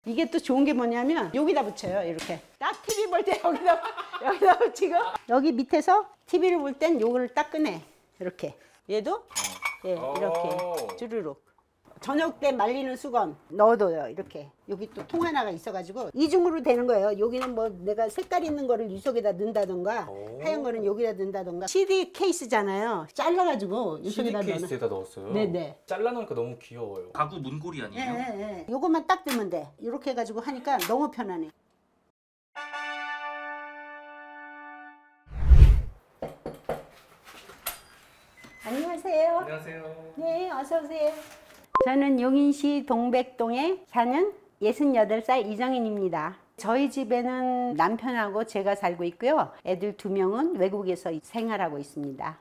이게 또 좋은 게 뭐냐면 여기다 붙여요. 이렇게 딱 TV 볼 때 여기다 붙이고 여기 밑에서 TV를 볼 땐 요거를 딱 꺼내. 이렇게 얘도 예, 이렇게 주르륵. 저녁 때 말리는 수건 넣어둬요. 이렇게 여기 또 통 하나가 있어가지고 이중으로 되는 거예요. 여기는 뭐 내가 색깔 있는 거를 이 속에다 넣는다던가 하얀 거는 여기다 넣는다던가. CD 케이스잖아요. 잘라가지고 이 CD 속에다 케이스에다 넣었어요? 네네. 잘라놓으니까 너무 귀여워요. 가구 문고리 아니에요? 네. 요것만 딱 뜨면 돼. 이렇게 해가지고 하니까 너무 편하네. 안녕하세요. 안녕하세요. 네, 어서 오세요. 저는 용인시 동백동에 사는 68살 이정인입니다. 저희 집에는 남편하고 제가 살고 있고요. 애들 2명은 외국에서 생활하고 있습니다.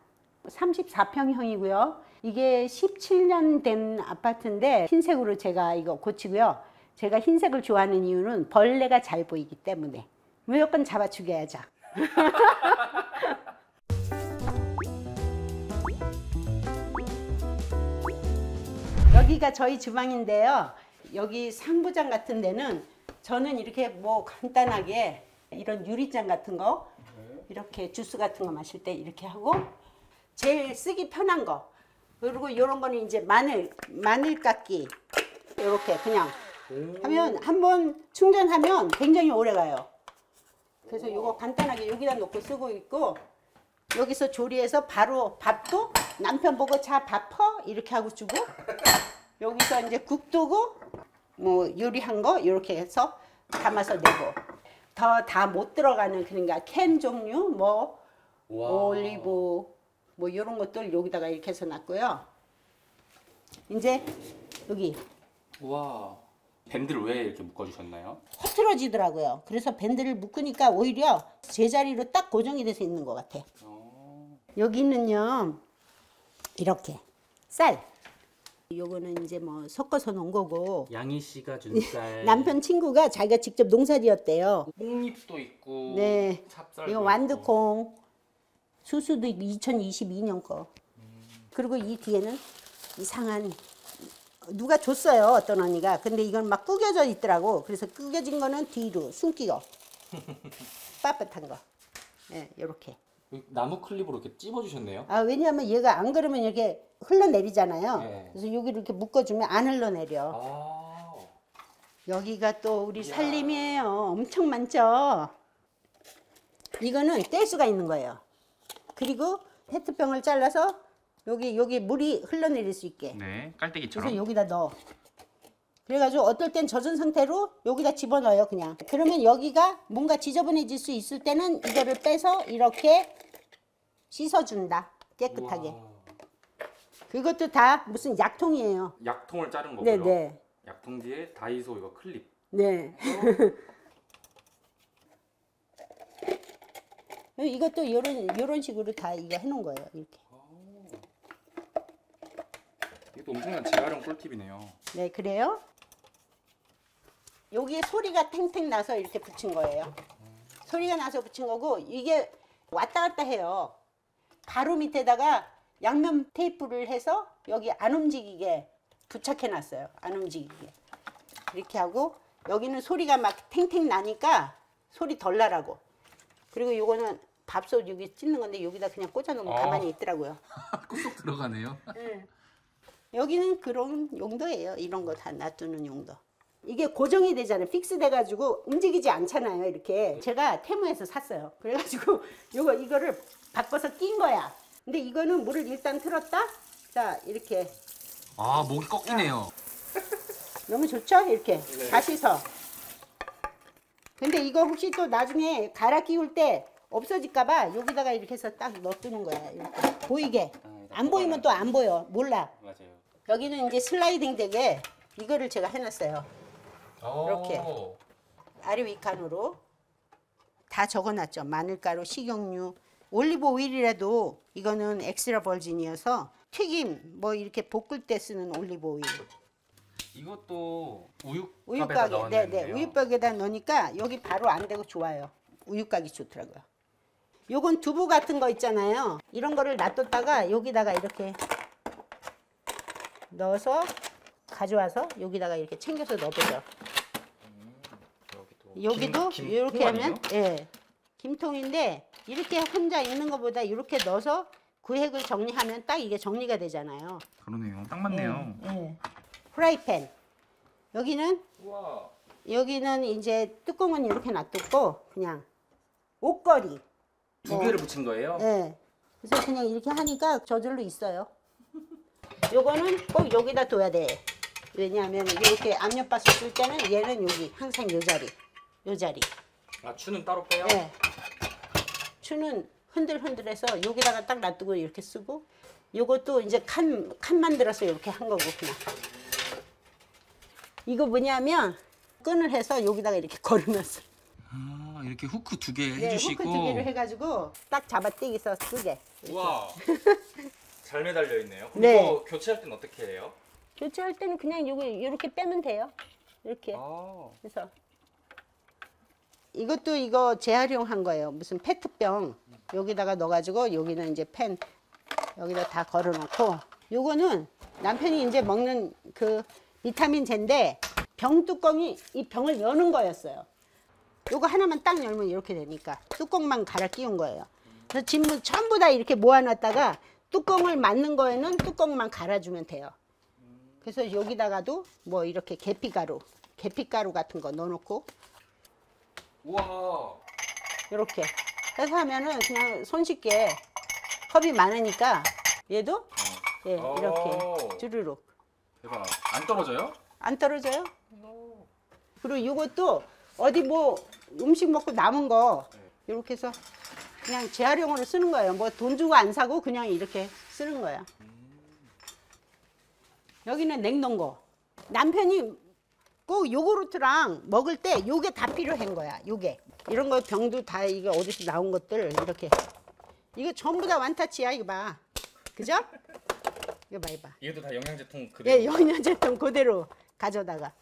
34평형이고요. 이게 17년 된 아파트인데 흰색으로 제가 이거 고치고요. 제가 흰색을 좋아하는 이유는 벌레가 잘 보이기 때문에 무조건 잡아 죽여야죠. 여기가 저희 주방인데요. 여기 상부장 같은 데는 저는 이렇게 뭐 간단하게 이런 유리잔 같은 거 이렇게 주스 같은 거 마실 때 이렇게 하고 제일 쓰기 편한 거 그리고 이런 거는 이제 마늘 깎기 이렇게 그냥 하면 한번 충전하면 굉장히 오래 가요. 그래서 이거 간단하게 여기다 놓고 쓰고 있고 여기서 조리해서 바로 밥도 남편 보고 자 밥 퍼 이렇게 하고 주고 여기서 이제 국도고 뭐 요리한 거 이렇게 해서 담아서 내고 더 다 못 들어가는 그러니까 캔 종류 뭐 올리브 뭐 이런 것들 여기다가 이렇게 해서 놨고요. 이제 여기 와, 밴드를 왜 이렇게 묶어주셨나요? 흐트러지더라고요. 그래서 밴드를 묶으니까 오히려 제자리로 딱 고정이 돼서 있는 것 같아. 여기는요 이렇게 쌀 요거는 이제 뭐 섞어서 놓은 거고 양희 씨가 준 쌀. 남편 친구가 자기가 직접 농사지었대요. 뽕잎도 있고 네. 찹쌀도 이거 완두콩 수수도 2022년 거. 그리고 이 뒤에는 이상한 누가 줬어요 어떤 언니가. 근데 이건 막 구겨져 있더라고. 그래서 구겨진 거는 뒤로 숨기고 빳빳한 거. 네, 요렇게. 나무 클립으로 이렇게 찝어주셨네요. 아 왜냐하면 얘가 안 그러면 이렇게 흘러내리잖아요. 네. 그래서 여기를 이렇게 묶어주면 안 흘러내려. 아. 여기가 또 우리 살림이에요. 엄청 많죠. 이거는 뗄 수가 있는 거예요. 그리고 페트병을 잘라서 여기 물이 흘러내릴 수 있게. 네, 깔때기처럼. 그래서 여기다 넣어. 그래가지고 어떨 땐 젖은 상태로 여기다 집어넣어요 그냥. 그러면 여기가 뭔가 지저분해질 수 있을 때는 이거를 빼서 이렇게 씻어준다 깨끗하게. 우와. 그것도 다 무슨 약통이에요. 약통을 자른 거고요. 네네. 약통 뒤에 다이소 이거 클립. 네. 이것도 이런 식으로 다 이거 해놓은 거예요 이렇게. 이것도 엄청난 재활용 꿀팁이네요. 네 그래요. 여기에 소리가 탱탱 나서 이렇게 붙인 거예요. 소리가 나서 붙인 거고 이게 왔다 갔다 해요. 바로 밑에다가 양면 테이프를 해서 여기 안 움직이게 부착해 놨어요. 안 움직이게. 이렇게 하고 여기는 소리가 막 탱탱 나니까 소리 덜 나라고. 그리고 요거는 밥솥 여기 찢는 건데 여기다 그냥 꽂아 놓으면 가만히 있더라고요. 꾹꾹 들어가네요. 네. 여기는 그런 용도예요. 이런 거 다 놔두는 용도. 이게 고정이 되잖아요. 픽스 돼가지고 움직이지 않잖아요. 이렇게. 제가 테무에서 샀어요. 그래가지고 이거를 바꿔서 낀 거야. 근데 이거는 물을 일단 틀었다. 자 이렇게. 아, 목이 꺾이네요. 너무 좋죠? 이렇게 네. 다시서. 근데 이거 혹시 또 나중에 갈아 끼울 때 없어질까봐 여기다가 이렇게 해서 딱 넣어두는 거야. 이렇게. 보이게. 안 보이면 또 안 보여. 몰라. 맞아요. 여기는 이제 슬라이딩 되게 이거를 제가 해놨어요. 이렇게 아래 윗칸으로 다 적어놨죠. 마늘가루, 식용유, 올리브 오일이라도 이거는 엑스트라 버진이어서 튀김 뭐 이렇게 볶을 때 쓰는 올리브 오일. 이것도 우유곽에다 우유곽에 넣었는데요. 네네 우유곽에다 넣으니까 여기 바로 안 되고 좋아요. 우유곽이 좋더라고요. 요건 두부 같은 거 있잖아요. 이런 거를 놔뒀다가 여기다가 이렇게 넣어서 가져와서 여기다가 이렇게 챙겨서 넣어보죠. 여기도 김- 이렇게 통 하면 예. 김통인데 이렇게 혼자 있는 것보다 이렇게 넣어서 구획을 정리하면 딱 이게 정리가 되잖아요. 그러네요. 딱 맞네요. 예. 프라이팬. 여기는 우와. 여기는 이제 뚜껑은 이렇게 놔뒀고 그냥 옷걸이. 두 개를 붙인 거예요? 예. 그래서 그냥 이렇게 하니까 저절로 있어요. 요거는 꼭 여기다 둬야 돼. 왜냐하면 이렇게 압력밥솥 쓸 때는 얘는 여기 항상 요 자리. 요 자리. 아, 추는 따로 빼요? 예. 추는 흔들흔들해서 여기다가 딱 놔두고 이렇게 쓰고 요것도 이제 칸 만들어서 이렇게 한 거고 그냥. 이거 뭐냐면 끈을 해서 여기다가 이렇게 걸으면서 아, 이렇게 후크 두 개 네, 해주시고. 후크 두 개를 해가지고 딱 잡아떼기서 쓰게. 우와. 잘 매달려 있네요. 그럼 네. 이거 교체할 땐 어떻게 해요? 교체할 때는 그냥 요거 이렇게 빼면 돼요. 이렇게. 아. 그래서 이것도 이거 재활용한 거예요. 무슨 페트병 여기다가 넣어가지고 여기는 이제 펜 여기다 다 걸어놓고 요거는 남편이 이제 먹는 그 비타민 Z인데 병 뚜껑이 이 병을 여는 거였어요. 요거 하나만 딱 열면 이렇게 되니까 뚜껑만 갈아 끼운 거예요. 그래서 진물 전부 다 이렇게 모아놨다가 뚜껑을 맞는 거에는 뚜껑만 갈아주면 돼요. 그래서 여기다가도 뭐 이렇게 계피가루 같은 거 넣어놓고 우와. 이렇게 해서 하면은 그냥 손쉽게 컵이 많으니까 얘도 예, 이렇게 주르륵 대박. 안 떨어져요? 안 떨어져요. 그리고 이것도 어디 뭐 음식 먹고 남은 거 이렇게 해서 그냥 재활용으로 쓰는 거예요. 뭐 돈 주고 안 사고 그냥 이렇게 쓰는 거야. 여기는 냉동고. 남편이 꼭 요구르트랑 먹을 때 요게 다 필요한 거야. 요게 이런 거 병도 다 이거 어디서 나온 것들 이렇게 이거 전부 다 완타치야. 이거 봐, 그죠? 이거 봐, 이거 봐. 이것도 다 영양제통 그대로. 예, 영양제통 그대로 가져다가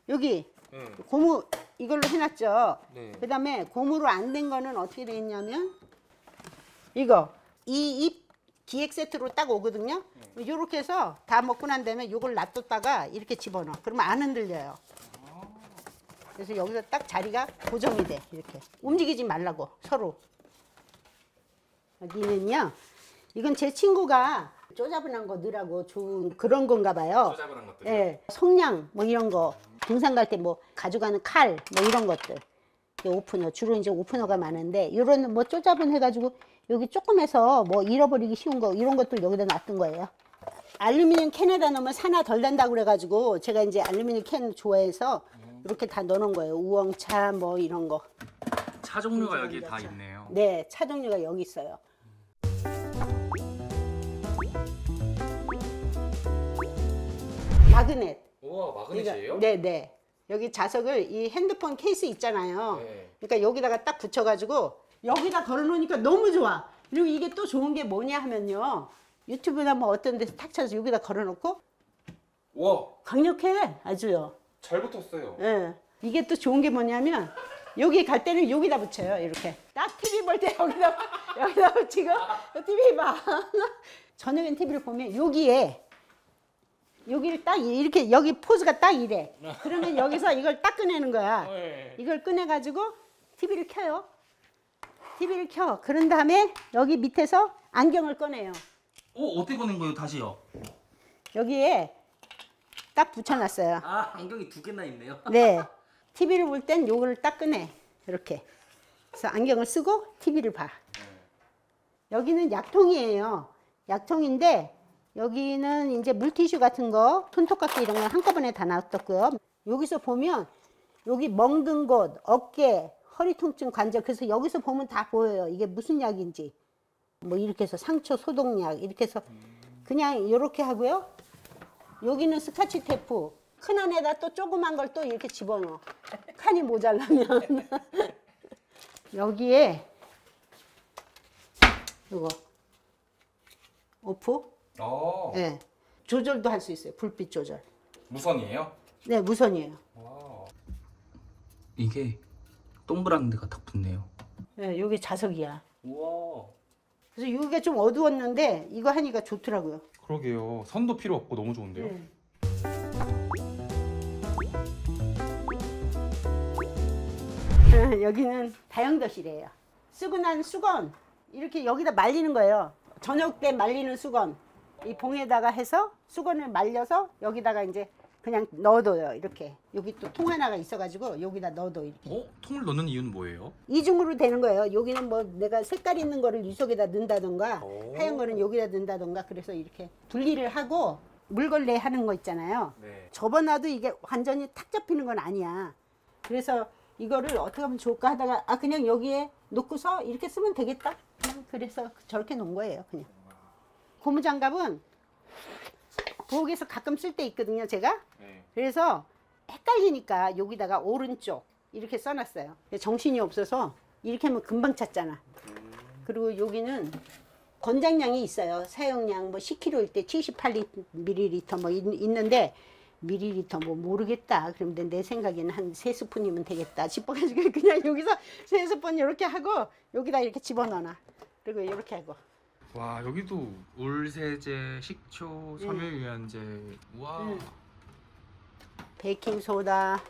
여기 고무 이걸로 해놨죠. 네. 그다음에 고무로 안 된 거는 어떻게 돼 있냐면 이거 이 잎 기획 세트로 딱 오거든요. 요렇게 해서 다 먹고 난 다음에 요걸 놔뒀다가 이렇게 집어넣어. 그러면 안 흔들려요. 그래서 여기서 딱 자리가 고정이 돼. 이렇게 움직이지 말라고 서로. 여기는요. 이건 제 친구가 쪼잡은한 거 넣으라고 좋은 그런 건가 봐요. 쪼잡은한 것들. 예, 속량 뭐 이런 거 등산 갈 때 뭐 가져가는 칼 뭐 이런 것들. 오프너 주로 이제 오프너가 많은데 이런 뭐 쪼잡은 해가지고 여기 조금 해서 뭐 잃어버리기 쉬운 거 이런 것들 여기다 놔둔 거예요. 알루미늄 캔에다 넣으면 산화 덜 난다고 그래가지고 제가 이제 알루미늄 캔 좋아해서 이렇게 다 넣어놓은 거예요. 우엉차 뭐 이런 거. 차 종류가 여기에 다 있네요. 네, 차 종류가 여기 있어요. 마그넷. 우와, 마그넷이에요? 네, 네. 여기 자석을 이 핸드폰 케이스 있잖아요. 네. 그러니까 여기다가 딱 붙여가지고 여기다 걸어놓으니까 너무 좋아. 그리고 이게 또 좋은 게 뭐냐 하면요. 유튜브나 뭐 어떤 데서 탁 쳐서 여기다 걸어놓고 와, 강력해 아주요. 잘 붙었어요. 예. 이게 또 좋은 게 뭐냐면 여기 갈 때는 여기다 붙여요. 이렇게 딱 TV 볼 때 여기다 붙이고 TV 봐. 저녁엔 TV를 보면 여기를 딱 이렇게 여기 포즈가 딱 이래. 그러면 여기서 이걸 딱 꺼내는 거야. 네. 이걸 꺼내가지고 TV를 켜요. TV를 켜. 그런 다음에 여기 밑에서 안경을 꺼내요. 어떻게 꺼낸 거예요? 다시요. 여기에 딱 붙여놨어요. 아, 안경이 두 개나 있네요. 네. TV를 볼 땐 요거를 딱 꺼내. 이렇게. 그래서 안경을 쓰고 TV를 봐. 여기는 약통이에요. 약통인데 여기는 이제 물티슈 같은 거, 손톱깎이 이런 거 한꺼번에 다 놔뒀고요. 여기서 보면 여기 멍든 곳, 어깨, 허리 통증 관절 그래서 여기서 보면 다 보여요. 이게 무슨 약인지. 뭐 이렇게 해서 상처 소독약 이렇게 해서 그냥 이렇게 하고요. 여기는 스카치 테이프. 큰 안에다 또 조그만 걸 또 이렇게 집어넣어. 칸이 모자라면. 여기에 이거 오프. 네. 조절도 할 수 있어요. 불빛 조절. 무선이에요? 네, 무선이에요. 와. 이게 동그란 데가 딱 붙네요. 네, 여기 자석이야. 우와. 그래서 여기가 좀 어두웠는데 이거 하니까 좋더라고요. 그러게요. 선도 필요 없고 너무 좋은데요. 네. 여기는 다용도실이에요. 쓰고 난 수건 이렇게 여기다 말리는 거예요. 저녁 때 말리는 수건. 이 봉에다가 해서 수건을 말려서 여기다가 이제 그냥 넣어둬요. 이렇게. 여기 또 통 하나가 있어가지고 여기다 넣어둬 이렇게. 통을 넣는 이유는 뭐예요? 이중으로 되는 거예요. 여기는 뭐 내가 색깔 있는 거를 이 속에다 넣는다던가 하얀 거는 여기다 넣는다던가 그래서 이렇게 분리를 하고 물걸레 하는 거 있잖아요. 네. 접어놔도 이게 완전히 탁 잡히는 건 아니야. 그래서 이거를 어떻게 하면 좋을까 하다가 그냥 여기에 놓고서 이렇게 쓰면 되겠다. 그냥 그래서 저렇게 놓은 거예요. 그냥. 고무장갑은 부엌에서 가끔 쓸 때 있거든요. 제가. 네. 그래서 헷갈리니까 여기다가 오른쪽 이렇게 써놨어요. 정신이 없어서 이렇게 하면 금방 찾잖아. 그리고 여기는 권장량이 있어요. 사용량 뭐 10kg일 때 78ml 뭐 있는데 밀리리터 뭐 모르겠다. 그런데 내 생각에는 한 3스푼이면 되겠다 싶어가지고 그냥 여기서 3스푼 이렇게 하고 여기다 이렇게 집어넣어놔. 그리고 이렇게 하고. 와 여기도 울세제, 식초, 섬유유연제. 와. 베이킹소다.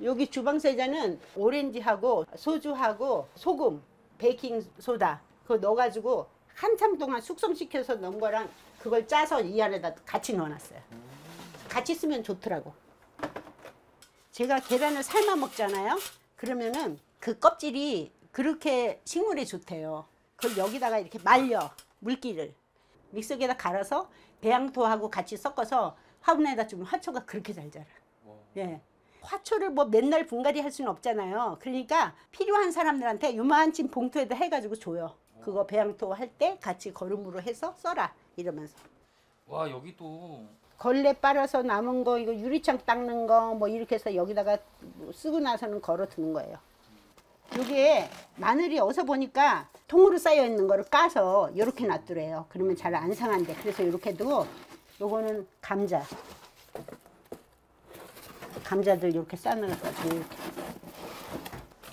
여기 주방세제는 오렌지하고 소주하고 소금, 베이킹소다 그거 넣어가지고 한참 동안 숙성시켜서 넣은 거랑 그걸 짜서 이 안에다 같이 넣어놨어요. 같이 쓰면 좋더라고. 제가 계란을 삶아 먹잖아요. 그러면은 그 껍질이 그렇게 식물에 좋대요. 그걸 여기다가 이렇게 말려 물기를 믹서기에다 갈아서 배양토하고 같이 섞어서 화분에다 주면 화초가 그렇게 잘 자라. 예. 화초를 뭐 맨날 분갈이 할 수는 없잖아요. 그러니까 필요한 사람들한테 요만친 봉투에다 해가지고 줘요. 그거 배양토 할 때 같이 거름으로 해서 써라 이러면서. 와 여기도 걸레 빨아서 남은 거 이거 유리창 닦는 거 뭐 이렇게 해서 여기다가 쓰고 나서는 걸어 두는 거예요. 여기에 마늘이 어서 보니까 통으로 쌓여 있는 거를 까서 이렇게 놔두래요. 그러면 잘 안 상한대. 그래서 이렇게 두고 요거는 감자. 감자들 이렇게 싸놓아서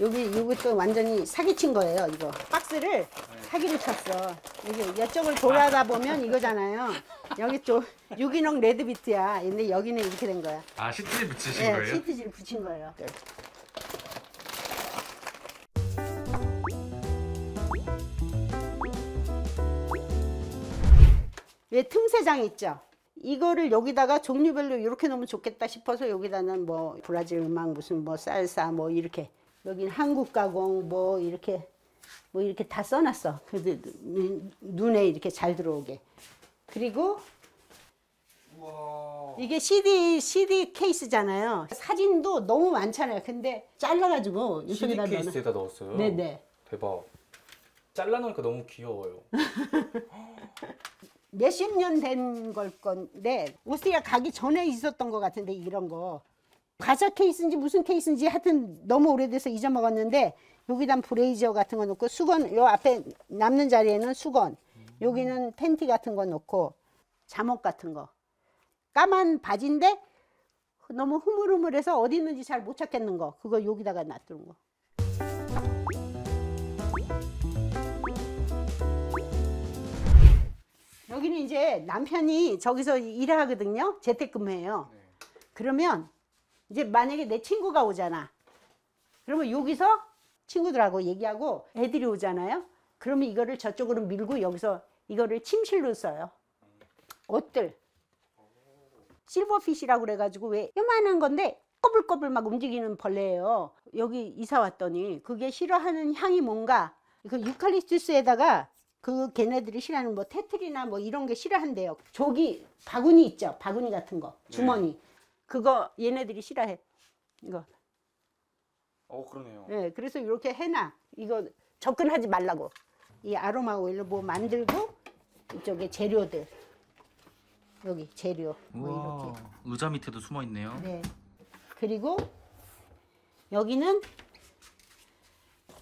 이렇게. 이것도 완전히 사기친 거예요. 이거 박스를 사기를 쳤어. 여기 이쪽을 돌아다 보면 이거잖아요. 여기 또 유기농 레드비트야. 근데 여기는 이렇게 된 거야. 아 시트지 붙이신 네, 거예요? 시트지를 붙인 거예요. 왜 틈새장 있죠? 이거를 여기다가 종류별로 이렇게 넣으면 좋겠다 싶어서 여기다는 뭐 브라질 음악 무슨 뭐 살사 뭐 이렇게 여기는 한국 가공 뭐 이렇게 다 써놨어. 그래도 눈에 이렇게 잘 들어오게. 그리고 우와. 이게 CD 케이스잖아요. 사진도 너무 많잖아요. 근데 잘라가지고 CD 이쪽에다 케이스에다 넣었어요? 네네. 대박. 잘라놓으니까 너무 귀여워요. 몇십 년 된 걸 건데 오스트리아 가기 전에 있었던 것 같은데 이런 거 과자 케이스인지 무슨 케이스인지 하여튼 너무 오래돼서 잊어먹었는데 여기다 브레이저 같은 거 넣고 수건 요 앞에 남는 자리에는 수건 여기는 팬티 같은 거 넣고 잠옷 같은 거 까만 바지인데 너무 흐물흐물해서 어디 있는지 잘 못 찾겠는 거 그거 여기다가 놔두는 거. 여기는 이제 남편이 저기서 일을 하거든요. 재택근무해요. 네. 그러면 이제 만약에 내 친구가 오잖아. 그러면 여기서 친구들하고 얘기하고 애들이 오잖아요. 그러면 이거를 저쪽으로 밀고 여기서 이거를 침실로 써요. 옷들. 실버핏이라고 그래가지고 왜 요만한 건데 꼬불꼬불 막 움직이는 벌레예요. 여기 이사 왔더니 그게 싫어하는 향이 뭔가 그 유칼립투스에다가 그 걔네들이 싫어하는 뭐 테트리나 뭐 이런 게 싫어한대요. 조기 바구니 있죠. 바구니 같은 거 주머니 네. 그거 얘네들이 싫어해. 이거. 그러네요. 네, 그래서 이렇게 해놔. 이거 접근하지 말라고. 이 아로마 오일로 뭐 만들고 이쪽에 재료들 여기 재료 뭐 이렇게. 의자 밑에도 숨어 있네요. 네. 그리고 여기는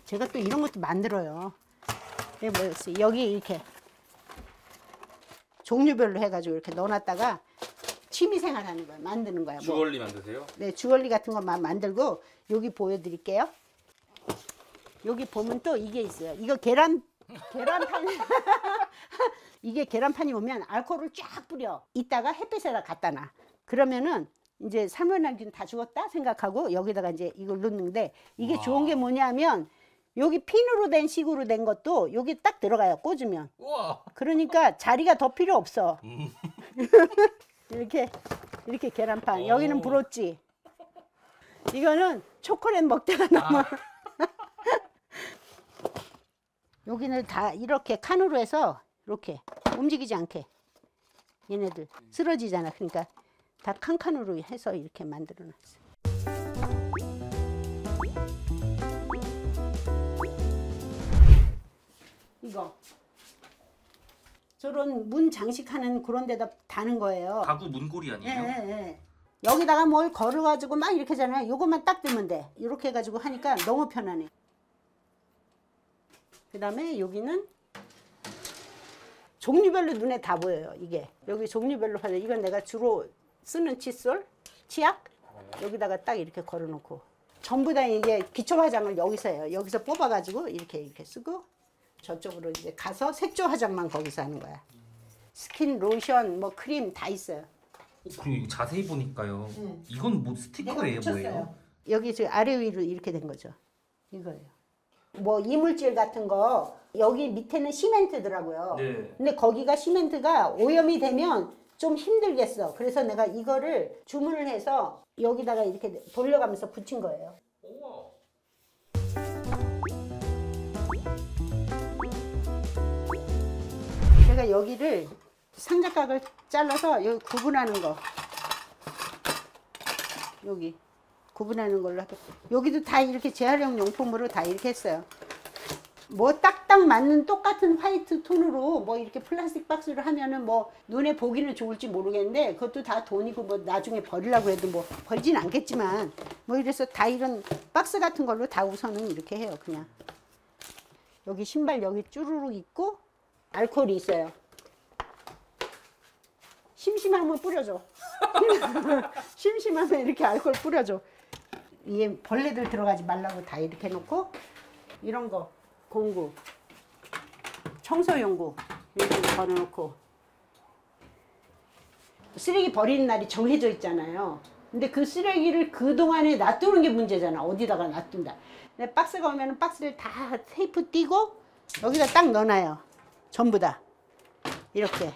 제가 또 이런 것도 만들어요. 네, 뭐였어요? 여기 이렇게 종류별로 해가지고 이렇게 넣어놨다가 취미생활 하는 거야. 만드는 거야. 뭐. 주얼리 만드세요? 네, 주얼리 같은 것만 만들고 여기 보여드릴게요. 여기 보면 또 이게 있어요. 이거 계란판 이게 계란판이 오면 알코올을 쫙 뿌려. 이따가 햇빛에다 갖다 놔. 그러면은 이제 살모넬균 다 죽었다 생각하고 여기다가 이제 이걸 넣는데 이게 와. 좋은 게 뭐냐면 여기 핀으로 된 식으로 된 것도 여기 딱 들어가요. 꽂으면. 우와. 그러니까 자리가 더 필요 없어. 음. 이렇게 계란판. 오. 여기는 불었지. 이거는 초콜릿 먹다가 남아. 여기는 다 이렇게 칸으로 해서 이렇게 움직이지 않게 얘네들 쓰러지잖아. 그러니까 다 칸칸으로 해서 이렇게 만들어 놨어. 이거 저런 문 장식하는 그런 데다 다는 거예요. 가구 문고리 예, 아니에요? 예, 예. 여기다가 뭘 걸어가지고 막 이렇게 하잖아요. 요것만 딱 뜨면 돼. 이렇게 해가지고 하니까 너무 편하네. 그 다음에 여기는 종류별로 눈에 다 보여요. 이게 여기 종류별로 봐요. 이건 내가 주로 쓰는 칫솔, 치약 여기다가 딱 이렇게 걸어놓고 전부 다 이게 기초 화장을 여기서 해요. 여기서 뽑아가지고 이렇게 쓰고 저쪽으로 이제 가서 색조 화장만 거기서 하는 거야. 스킨 로션, 뭐 크림 다 있어요. 그리고 자세히 보니까요. 응. 이건 뭐 내가 스티커예요, 붙였어요. 뭐예요? 여기 저 아래 위로 이렇게 된 거죠. 이거예요. 뭐 이물질 같은 거 여기 밑에는 시멘트더라고요. 네. 근데 거기가 시멘트가 오염이 되면 좀 힘들겠어. 그래서 내가 이거를 주문을 해서 여기다가 이렇게 돌려가면서 붙인 거예요. 우와. 제가 여기를 상자각을 잘라서 여기 구분하는 거 여기 구분하는 걸로 하고 여기도 다 이렇게 재활용 용품으로 다 이렇게 했어요. 뭐 딱딱 맞는 똑같은 화이트 톤으로 뭐 이렇게 플라스틱 박스를 하면은 뭐 눈에 보기는 좋을지 모르겠는데 그것도 다 돈이고 뭐 나중에 버리려고 해도 뭐 버리진 않겠지만 뭐 이래서 다 이런 박스 같은 걸로 다 우선은 이렇게 해요. 그냥 여기 신발 여기 쭈루룩 있고 알코올이 있어요. 심심하면 뿌려줘. 심심하면 이렇게 알코올 뿌려줘. 이게 벌레들 들어가지 말라고 다 이렇게 해놓고 이런 거 공구, 청소용구 이렇게 걸어놓고 쓰레기 버리는 날이 정해져 있잖아요. 근데 그 쓰레기를 그동안에 놔두는 게 문제잖아. 어디다가 놔둔다. 근데 박스가 오면 박스를 다 테이프 띄고 여기다 딱 넣어놔요. 전부 다 이렇게.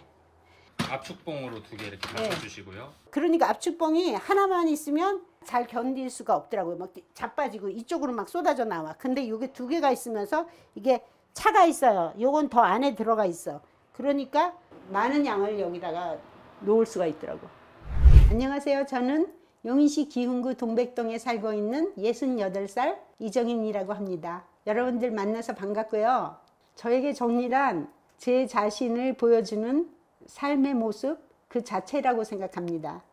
압축봉으로 두 개 이렇게 네. 맞춰주시고요. 그러니까 압축봉이 하나만 있으면 잘 견딜 수가 없더라고요. 막 자빠지고 이쪽으로 막 쏟아져 나와. 근데 이게 두 개가 있으면서 이게 차가 있어요. 요건 더 안에 들어가 있어. 그러니까 많은 양을 여기다가 놓을 수가 있더라고. 안녕하세요. 저는 용인시 기흥구 동백동에 살고 있는 68살 이정인이라고 합니다. 여러분들 만나서 반갑고요. 저에게 정리란 제 자신을 보여주는 삶의 모습 그 자체라고 생각합니다.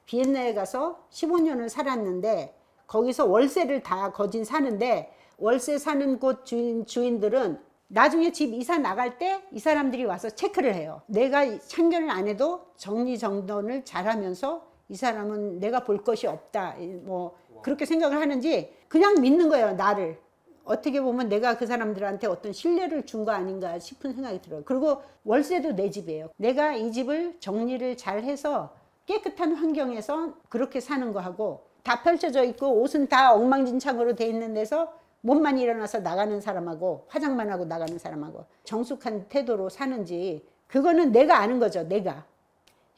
비엔나에 가서 15년을 살았는데 거기서 월세를 다 거진 사는데 월세 사는 곳 주인들은 나중에 집 이사 나갈 때 이 사람들이 와서 체크를 해요. 내가 참견을 안 해도 정리정돈을 잘하면서 이 사람은 내가 볼 것이 없다. 뭐 그렇게 생각을 하는지 그냥 믿는 거예요. 나를. 어떻게 보면 내가 그 사람들한테 어떤 신뢰를 준 거 아닌가 싶은 생각이 들어요. 그리고 월세도 내 집이에요. 내가 이 집을 정리를 잘 해서 깨끗한 환경에서 그렇게 사는 거하고 다 펼쳐져 있고 옷은 다 엉망진창으로 돼 있는 데서 몸만 일어나서 나가는 사람하고 화장만 하고 나가는 사람하고 정숙한 태도로 사는지 그거는 내가 아는 거죠. 내가.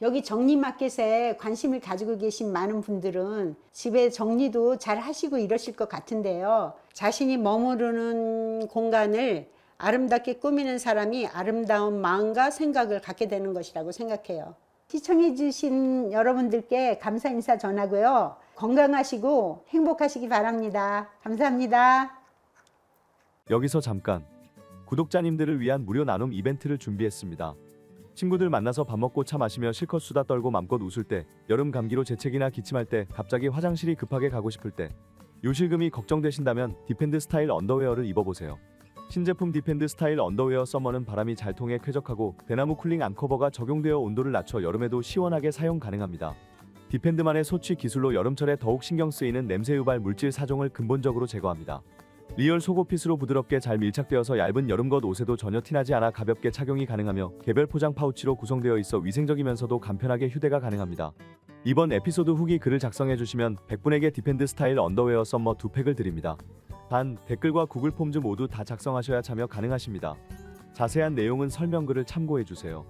여기 정리마켓에 관심을 가지고 계신 많은 분들은 집에 정리도 잘 하시고 이러실 것 같은데요. 자신이 머무르는 공간을 아름답게 꾸미는 사람이 아름다운 마음과 생각을 갖게 되는 것이라고 생각해요. 시청해 주신 여러분들께 감사 인사 전하고요. 건강하시고 행복하시기 바랍니다. 감사합니다. 여기서 잠깐 구독자님들을 위한 무료 나눔 이벤트를 준비했습니다. 친구들 만나서 밥 먹고 차 마시며 실컷 수다 떨고 맘껏 웃을 때, 여름 감기로 재채기나 기침할 때, 갑자기 화장실이 급하게 가고 싶을 때, 요실금이 걱정되신다면 디펜드 스타일 언더웨어를 입어보세요. 신제품 디펜드 스타일 언더웨어 서머는 바람이 잘 통해 쾌적하고 대나무 쿨링 암커버가 적용되어 온도를 낮춰 여름에도 시원하게 사용 가능합니다. 디펜드만의 소취 기술로 여름철에 더욱 신경 쓰이는 냄새 유발 물질 4종을 근본적으로 제거합니다. 리얼 속옷핏으로 부드럽게 잘 밀착되어서 얇은 여름겉 옷에도 전혀 티나지 않아 가볍게 착용이 가능하며 개별 포장 파우치로 구성되어 있어 위생적이면서도 간편하게 휴대가 가능합니다. 이번 에피소드 후기 글을 작성해 주시면 100분에게 디펜드 스타일 언더웨어 썸머 2팩을 드립니다. 단 댓글과 구글 폼즈 모두 다 작성하셔야 참여 가능하십니다. 자세한 내용은 설명글을 참고해 주세요.